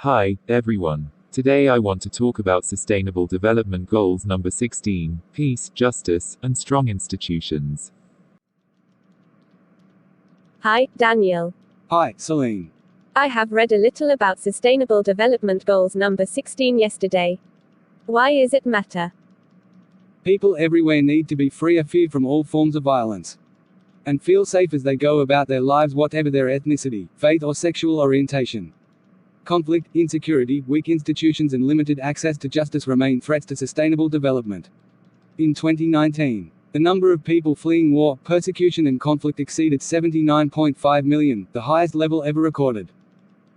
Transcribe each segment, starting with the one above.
Hi, everyone. Today I want to talk about Sustainable Development Goals number 16, peace, justice, and strong institutions. Hi, Daniel. Hi, Celine. I have read a little about Sustainable Development Goals number 16 yesterday. Why is it matter? People everywhere need to be free of fear from all forms of violence. And feel safe as they go about their lives, whatever their ethnicity, faith, or sexual orientation. Conflict, insecurity, weak institutions, and limited access to justice remain threats to sustainable development. In 2019, the number of people fleeing war, persecution, and conflict exceeded 79.5 million, the highest level ever recorded.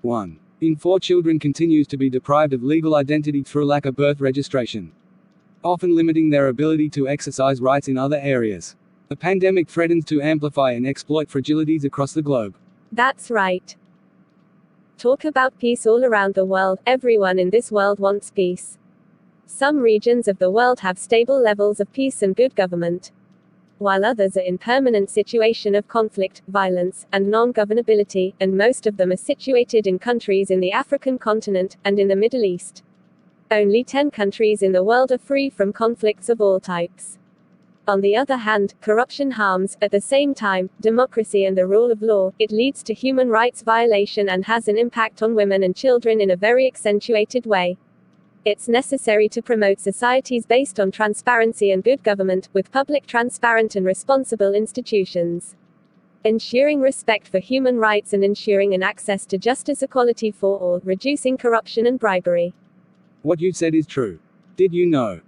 1 in 4 children continues to be deprived of legal identity through lack of birth registration, often limiting their ability to exercise rights in other areas. The pandemic threatens to amplify and exploit fragilities across the globe. That's right. Talk about peace all around the world. Everyone in this world wants peace. Some regions of the world have stable levels of peace and good government, while others are in permanent situation of conflict, violence, and non-governability, and most of them are situated in countries in the African continent, and in the Middle East. Only 10 countries in the world are free from conflicts of all types. On the other hand, corruption harms, at the same time, democracy and the rule of law. It leads to human rights violation and has an impact on women and children in a very accentuated way. It's necessary to promote societies based on transparency and good government, with public, transparent, and responsible institutions. Ensuring respect for human rights and ensuring an access to justice, equality for all, reducing corruption and bribery. What you said is true. Did you know?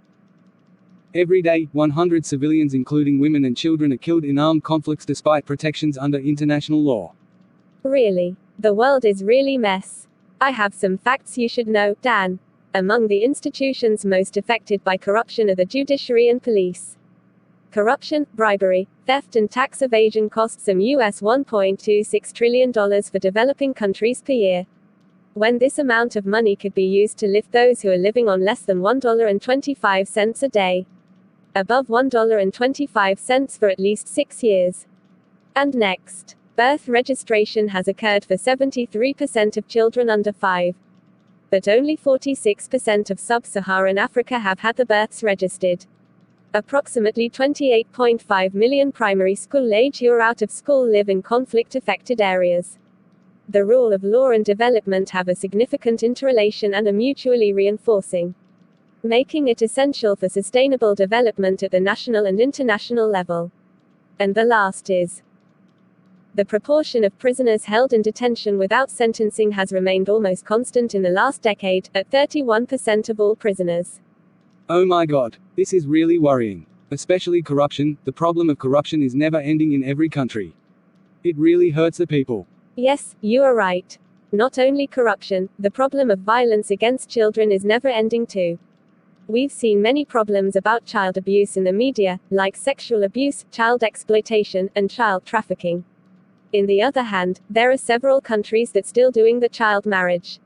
Every day, 100 civilians including women and children are killed in armed conflicts despite protections under international law. Really? The world is really mess. I have some facts you should know, Dan. Among the institutions most affected by corruption are the judiciary and police. Corruption, bribery, theft and tax evasion costs some US $1.26 trillion for developing countries per year, when this amount of money could be used to lift those who are living on less than $1.25 a day above $1.25 for at least 6 years. And next, birth registration has occurred for 73% of children under 5. But only 46% of sub-Saharan Africa have had the births registered. Approximately 28.5 million primary school age who are out of school live in conflict-affected areas. The rule of law and development have a significant interrelation and are mutually reinforcing, making it essential for sustainable development at the national and international level. And the last is, the proportion of prisoners held in detention without sentencing has remained almost constant in the last decade, at 31% of all prisoners. Oh my God, this is really worrying. Especially corruption. The problem of corruption is never ending in every country. It really hurts the people. Yes, you are right. Not only corruption, the problem of violence against children is never ending too. We've seen many problems about child abuse in the media, like sexual abuse, child exploitation, and child trafficking. In the other hand, there are several countries that still doing the child marriage.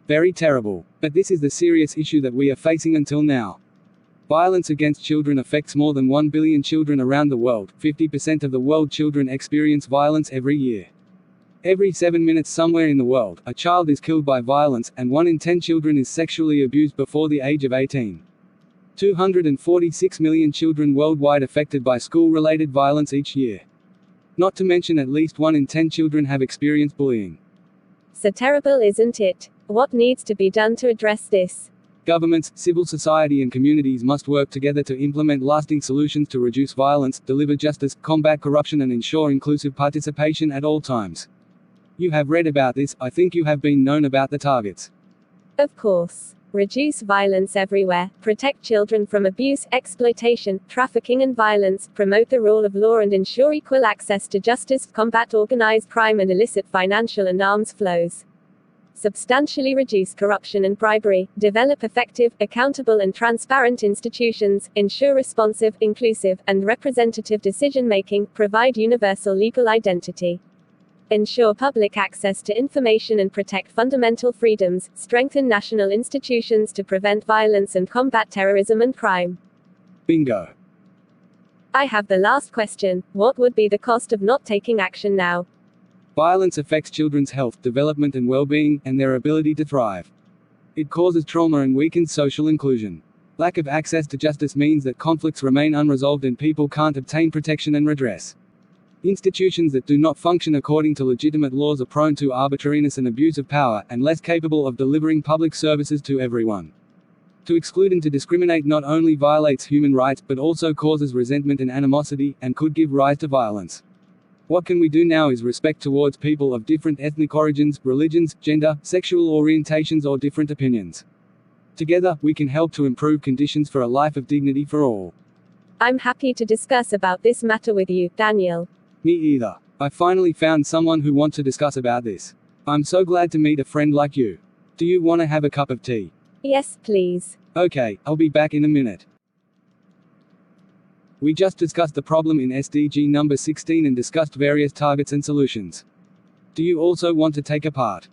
Very terrible. But this is the serious issue that we are facing until now. Violence against children affects more than 1 billion children around the world. 50% of the world children experience violence every year. Every 7 minutes somewhere in the world, a child is killed by violence, and 1 in 10 children is sexually abused before the age of 18. 246 million children worldwide affected by school-related violence each year. Not to mention at least 1 in 10 children have experienced bullying. So terrible, isn't it? What needs to be done to address this? Governments, civil society and communities must work together to implement lasting solutions to reduce violence, deliver justice, combat corruption and ensure inclusive participation at all times. You have read about this. I think you have been known about the targets. Of course. Reduce violence everywhere, protect children from abuse, exploitation, trafficking and violence, promote the rule of law and ensure equal access to justice, combat organized crime and illicit financial and arms flows. Substantially reduce corruption and bribery, develop effective, accountable and transparent institutions, ensure responsive, inclusive, and representative decision-making, provide universal legal identity, ensure public access to information and protect fundamental freedoms, strengthen national institutions to prevent violence and combat terrorism and crime. Bingo. I have the last question. What would be the cost of not taking action now? Violence affects children's health, development and well-being, and their ability to thrive. It causes trauma and weakens social inclusion. Lack of access to justice means that conflicts remain unresolved and people can't obtain protection and redress. Institutions that do not function according to legitimate laws are prone to arbitrariness and abuse of power, and less capable of delivering public services to everyone. To exclude and to discriminate not only violates human rights, but also causes resentment and animosity, and could give rise to violence. What can we do now is respect towards people of different ethnic origins, religions, gender, sexual orientations or different opinions. Together, we can help to improve conditions for a life of dignity for all. I'm happy to discuss about this matter with you, Daniel. Me either. I finally found someone who wants to discuss about this. I'm so glad to meet a friend like you. Do you want to have a cup of tea? Yes, please. Okay, I'll be back in a minute. We just discussed the problem in SDG number 16 and discussed various targets and solutions. Do you also want to take a part?